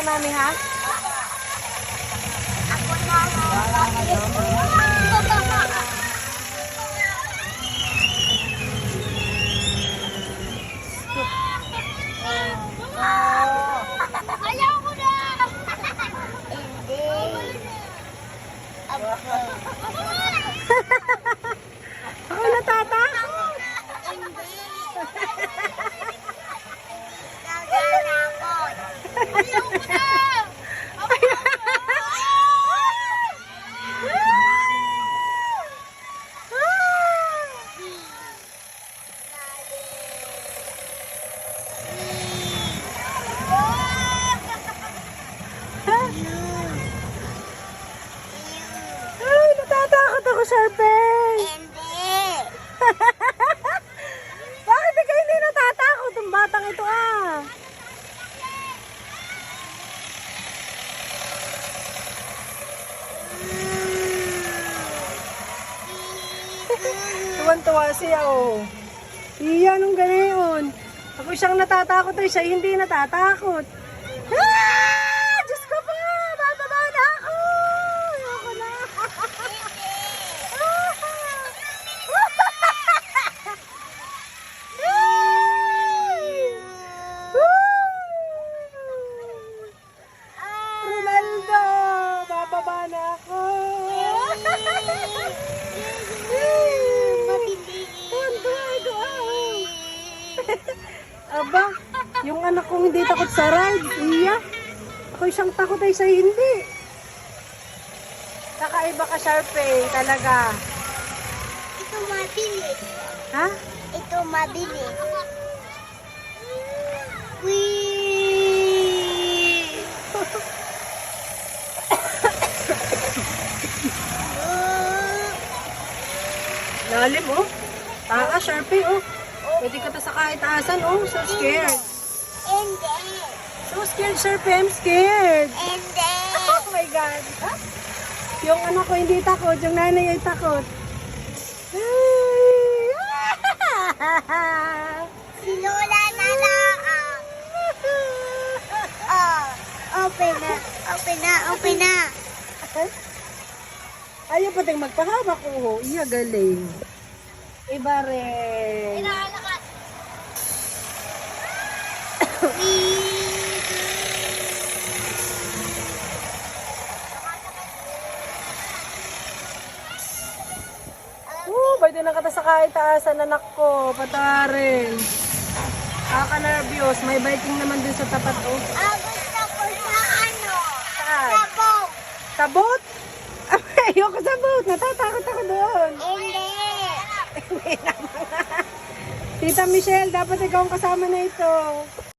mami, ha? Ako na. Ayaw ko na. Hindi. Ako natatakot. Hindi. Nagatakot. Ayaw ko na. Ay, natatakot ako, Sharpay. Hindi. Bakit ikaw hindi natatakot? Ang batang ito, ah. Tuwan-tuwa siya, oh. Iya, nung ganoon. Ako siyang natatakot, ay siya hindi natatakot. Ah! Diyos ko po! Bababa na ako! Ayoko na. Ronaldo! Bababa na ako! Tuwan-tuwa ito, ah. Aba, yung anak kong hindi takot sa ride, iya. Ako isang takot ay sa hindi. Kakaiba ka, Sharpay, talaga. Ito mabilis. Ha? Ito mabilis. Wee! Lalim, oh. Taas, Sharpay, oh. Pwede ka ta sa kahit asan, oh. So scared. Hindi. So scared, Sharpay. I'm scared. Hindi. Oh my God. Yung anak ko hindi takot, yung nanay ay takot. Si Lola na lang. Oh, open na. Open na. Open na. Ayaw pating magpahaba ko. Iya, galing. Iba rin. Inalakas. Pwede na kata sa kahit taasan, anak ko. Patarin. Kaka-nervyos. May biking naman din sa tapat, oh. Gusto ko sa ano? Saan? Sabong. Sabot? Ayoko sabot. Natatakot ako doon. Hindi. Tita Michelle, dapat ikaw ang kasama na ito.